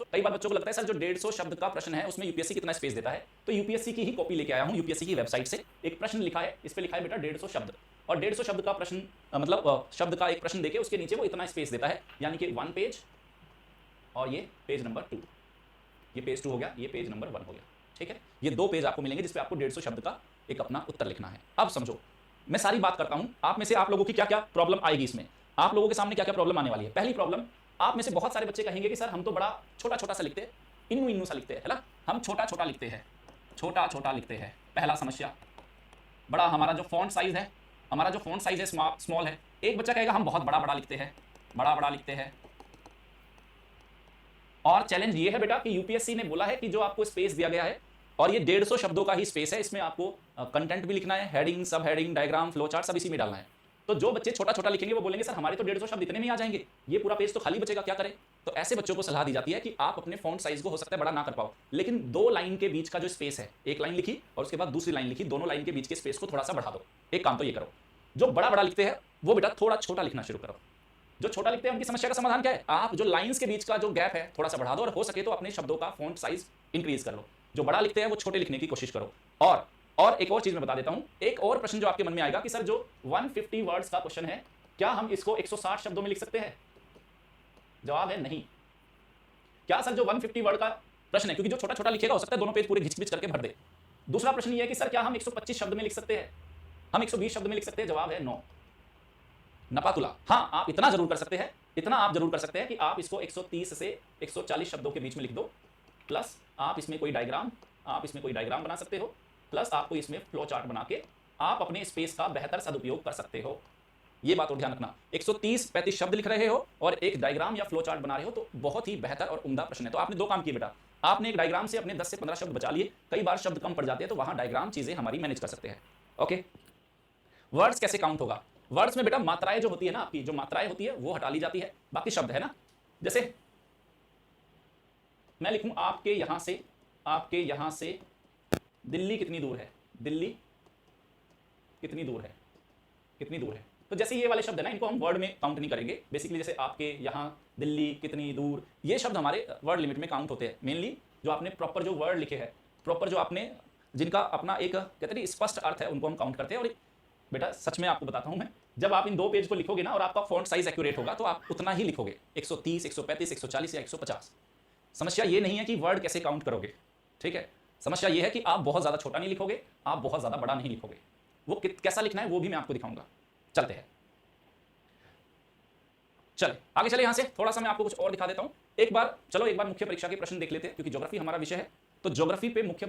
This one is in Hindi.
कई बार बच्चों को लगता है सर जो 150 शब्द का प्रश्न है उसमें यूपीएससी कितना स्पेस देता है, तो यूपीएससी की ही कॉपी लेके आया हूं। यूपीएससी की वेबसाइट से एक प्रश्न लिखा है, इस पे लिखा है बेटा 150 शब्द, और 150 शब्द का प्रश्न मतलब शब्द का एक प्रश्न देके उसके नीचे वो इतना स्पेस देता है, यानी कि 1 पेज और ये पेज नंबर 2, ये पेज 2 हो गया, ये पेज नंबर 1 हो गया। ठीक है, ये 2 पेज आपको मिलेंगे जिसपे आपको 150 शब्द का एक अपना उत्तर लिखना है। अब समझो, मैं सारी बात करता हूं, आप में से आप लोगों की क्या क्या प्रॉब्लम आएगी इसमें, आप लोगों के सामने क्या क्या प्रॉब्लम आने वाली है। पहली प्रॉब्लम, आप में से बहुत सारे बच्चे कहेंगे कि सर हम तो बड़ा छोटा छोटा सा लिखते हैं, इन्नू इन्नू सा लिखते हैं, है ना, हम छोटा छोटा लिखते हैं, छोटा छोटा लिखते हैं। पहला समस्या, बड़ा हमारा जो फॉन्ट साइज है, हमारा जो फॉन्ट साइज है स्मॉल है। एक बच्चा कहेगा हम बहुत बड़ा बड़ा लिखते हैं, बड़ा बड़ा लिखते हैं। और चैलेंज ये है बेटा कि यूपीएससी ने बोला है कि जो आपको स्पेस दिया गया है, और ये 150 शब्दों का ही स्पेस है, इसमें आपको कंटेंट भी लिखना है, हेडिंग, सब हेडिंग, डायग्राम, फ्लो चार्ट सब इसी में डालना है। तो जो बच्चे छोटा छोटा लिखेंगे वो बोलेंगे सर हमारे तो 150 शब्द इतने में आ जाएंगे, ये पूरा पेज तो खाली बचेगा, क्या करें। तो ऐसे बच्चों को सलाह दी जाती है कि आप अपने फॉन्ट साइज को हो सकता है बड़ा ना कर पाओ, लेकिन 2 लाइन के बीच का जो स्पेस है, एक लाइन लिखी और उसके बाद दूसरी लाइन लिखी, दोनों लाइन के बीच के स्पेस को थोड़ा सा बढ़ा दो। एक काम तो ये करो, जो बड़ा बड़ा लिखते हैं वो बेटा थोड़ा छोटा लिखना शुरू करो। जो छोटा लिखते हैं उनकी समस्या का समाधान क्या है, आप जो लाइंस के बीच का जो गैप है थोड़ा सा बढ़ा दो, और हो सके तो अपने शब्दों का फॉन्ट साइज इंक्रीज कर लो। जो बड़ा लिखते हैं वो छोटे लिखने की कोशिश करो। और एक और चीज मैं बता देता हूं, एक और प्रश्न जो आपके मन में आएगा कि सर जो 150 वर्ड्स का क्वेश्चन है, क्या हम इसको 160 शब्दों में लिख सकते हैं? जवाब है नहीं। क्या सर जो 150 वर्ड का प्रश्न है, क्योंकि जो छोटा छोटा लिखेगा हो सकता है दोनों पेज पूरे घिच करके भर दे। दूसरा प्रश्न ये है कि सर क्या हम 125 शब्द में लिख सकते हैं, हम 120 शब्द में लिख सकते हैं? जवाब है नो। नपातुला, हाँ आप इतना जरूर कर सकते हैं, इतना आप जरूर कर सकते हैं कि आप इसको 130 से 140 शब्दों के बीच में लिख दो, प्लस आप इसमें कोई डायग्राम बना सकते हो, प्लस आपको इसमें फ्लो चार्ट बना के आप अपने स्पेस का बेहतर सदुपयोग कर सकते हो। ये बात और ध्यान रखना, 130-35 शब्द लिख रहे हो और एक डायग्राम या फ्लो चार्ट बना रहे हो तो बहुत ही बेहतर और उम्दा प्रश्न है। तो आपने 2 काम किए बेटा, आपने एक डायग्राम से अपने 10 से 15 शब्द बचा लिए, कई बार शब्द कम पड़ जाते हैं तो वहां डायग्राम चीजें हमारी मैनेज कर सकते हैं। ओके, वर्ड्स कैसे काउंट होगा? वर्ड्स में बेटा मात्राएं जो होती है ना, आपकी जो मात्राएं होती है वो हटा ली जाती है, बाकी शब्द है ना। जैसे मैं लिखूं आपके यहां से दिल्ली कितनी दूर है, दिल्ली कितनी दूर है, कितनी दूर है। तो जैसे ये वाले शब्द है ना, इनको हम वर्ड में काउंट नहीं करेंगे बेसिकली। जैसे आपके यहां, दिल्ली, कितनी दूर, ये शब्द हमारे वर्ड लिमिट में काउंट होते हैं। मेनली जो आपने प्रॉपर जो वर्ड लिखे हैं, प्रॉपर जो आपने जिनका अपना एक कहते हैं स्पष्ट अर्थ है, उनको हम काउंट करते हैं। और बेटा सच में आपको बताता हूं मैं, जब आप इन 2 पेज को लिखोगे ना और आपका फॉन्ट साइज एक्यूरेट होगा तो आप उतना ही लिखोगे, 130, 135, 140 या 150। समस्या ये नहीं है कि वर्ड कैसे काउंट करोगे, ठीक है, समस्या ये है कि आप बहुत ज्यादा छोटा नहीं लिखोगे, आप बहुत ज्यादा बड़ा नहीं लिखोगे। वो कैसा लिखना है वो भी मैं आपको दिखाऊंगा। चलते हैं, चले आगे चले। यहां से थोड़ा सा मैं आपको कुछ और दिखा देता हूं। एक बार मुख्य परीक्षा के प्रश्न देख लेते हैं, क्योंकि ज्योग्राफी हमारा विषय है, तो ज्योग्राफी पे मुख्य